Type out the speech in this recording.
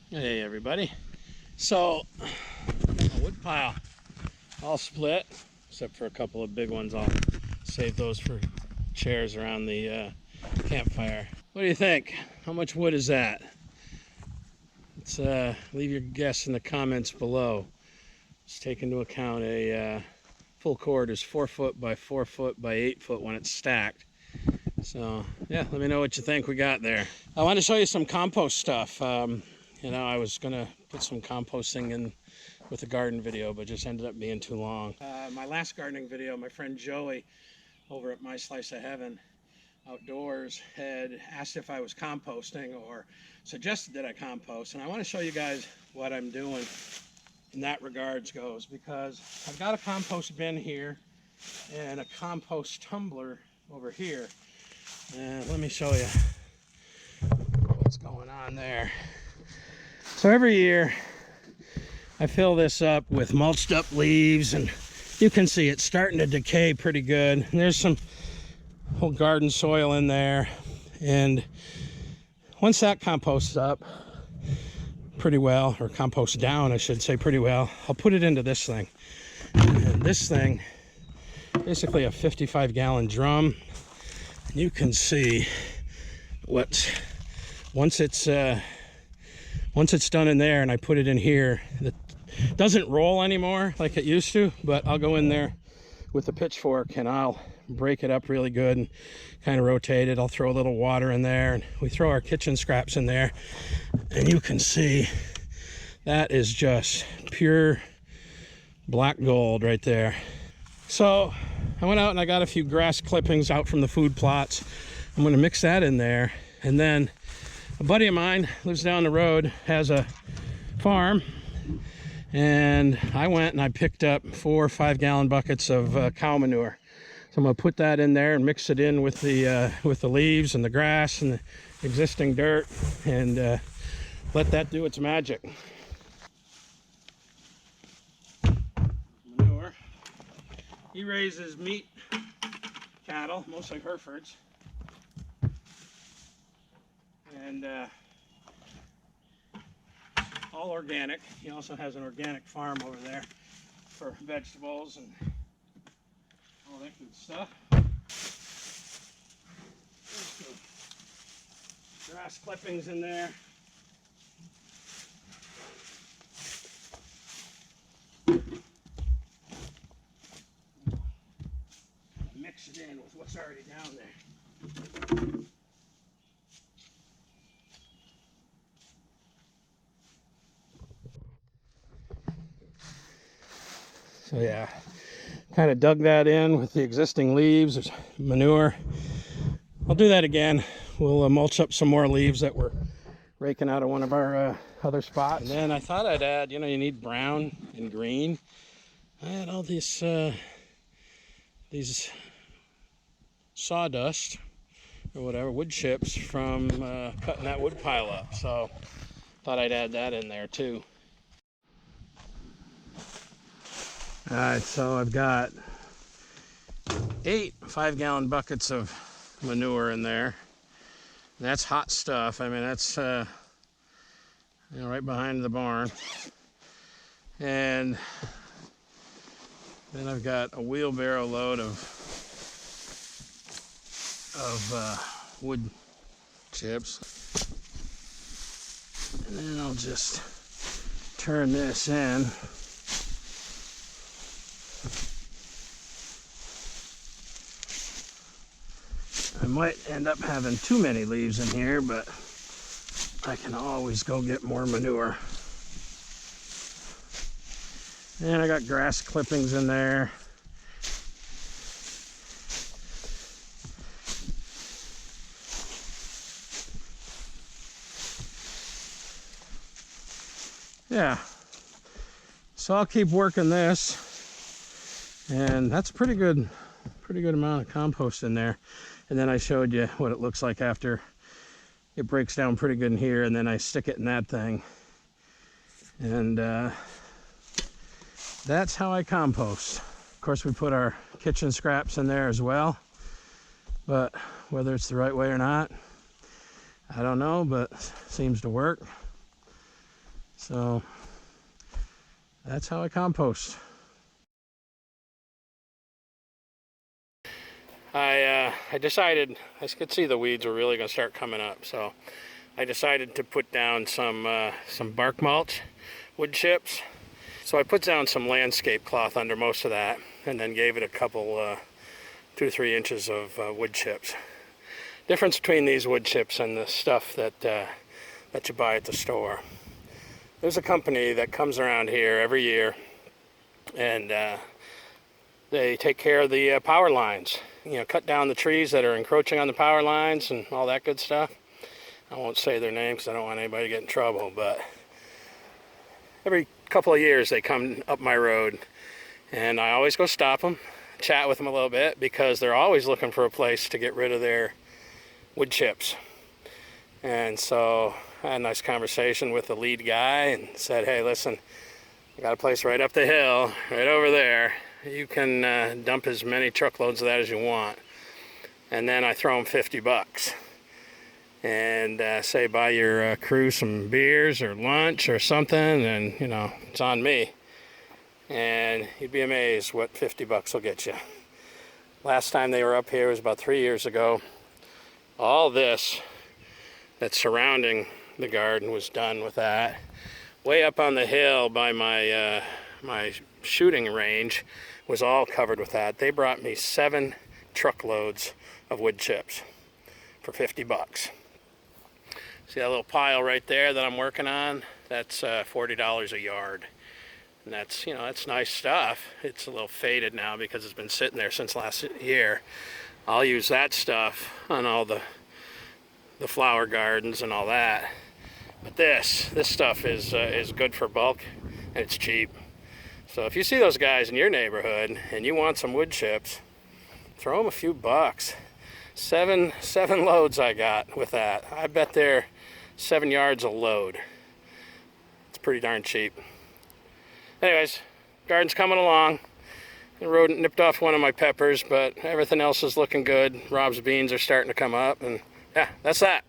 Hey everybody. So a wood pile all split except for a couple of big ones. I'll save those for chairs around the campfire. What do you think? How much wood is that? Let's leave your guess in the comments below. Let's take into account a full cord is 4 foot by 4 foot by 8 foot when it's stacked. So yeah, let me know what you think we got there. I want to show you some compost stuff. You know, I was gonna put some composting in with the garden video, but just ended up being too long. My last gardening video, my friend Joey over at My Slice of Heaven Outdoors had asked if I was composting or suggested that I compost, and I want to show you guys what I'm doing in that regards goes, because I've got a compost bin here and a compost tumbler over here, and let me show you what's going on there. So every year I fill this up with mulched up leaves, and you can see it's starting to decay pretty good. And there's some whole garden soil in there, and once that composts up pretty well, or compost down I should say pretty well, I'll put it into this thing. And this thing, basically a 55-gallon drum, and you can see what once it's done in there and I put it in here, it doesn't roll anymore like it used to, but I'll go in there with a pitchfork and I'll break it up really good and kind of rotate it. I'll throw a little water in there, and we throw our kitchen scraps in there, and you can see that is just pure black gold right there. So I went out and I got a few grass clippings out from the food plots. I'm going to mix that in there, and then a buddy of mine lives down the road, has a farm, and I went and I picked up 4 or 5 gallon buckets of cow manure. So I'm gonna put that in there and mix it in with the leaves and the grass and the existing dirt, and let that do its magic. Manure. He raises meat cattle, mostly Herefords. And all organic. He also has an organic farm over there for vegetables and all that good stuff. There's some grass clippings in there. Mix it in with what's already down there. So yeah, kind of dug that in with the existing leaves. There's manure. I'll do that again. We'll mulch up some more leaves that we're raking out of one of our other spots. And then I thought I'd add, you know, you need brown and green. I had all these sawdust or whatever, wood chips from cutting that wood pile up. So thought I'd add that in there too. All right, so I've got 8 5-gallon buckets of manure in there. That's hot stuff. I mean, that's you know, right behind the barn. And then I've got a wheelbarrow load of wood chips. And then I'll just turn this in. I might end up having too many leaves in here, but I can always go get more manure. And I got grass clippings in there. Yeah, so I'll keep working this, and that's a pretty good amount of compost in there. And then I showed you what it looks like after it breaks down pretty good in here, and then I stick it in that thing. And that's how I compost. Of course, we put our kitchen scraps in there as well, but whether it's the right way or not, I don't know, but it seems to work. So that's how I compost. I decided, I could see the weeds were really going to start coming up, so I decided to put down some bark mulch, wood chips. So I put down some landscape cloth under most of that, and then gave it a couple, 2 or 3 inches of wood chips. Difference between these wood chips and the stuff that that you buy at the store. There's a company that comes around here every year, and they take care of the power lines. You know, cut down the trees that are encroaching on the power lines and all that good stuff. I won't say their name because I don't want anybody to get in trouble, but every couple of years they come up my road, and I always go stop them, chat with them a little bit, because they're always looking for a place to get rid of their wood chips. And so I had a nice conversation with the lead guy and said, hey, listen, I got a place right up the hill, right over there. You can dump as many truckloads of that as you want. And then I throw them $50. And say buy your crew some beers or lunch or something, and you know, it's on me. And you'd be amazed what $50 will get you. Last time they were up here was about 3 years ago. All this that's surrounding the garden was done with that. Way up on the hill by my my shooting range was all covered with that. They brought me 7 truckloads of wood chips for $50. See that little pile right there that I'm working on? That's $40 a yard. And that's, you know, that's nice stuff. It's a little faded now because it's been sitting there since last year. I'll use that stuff on all the flower gardens and all that. But this stuff is good for bulk, and it's cheap. So if you see those guys in your neighborhood and you want some wood chips, throw them a few bucks. Seven loads I got with that. I bet they're 7 yards a load. It's pretty darn cheap. Anyways, garden's coming along. The rodent nipped off one of my peppers, but everything else is looking good. Rob's beans are starting to come up, and yeah, that's that.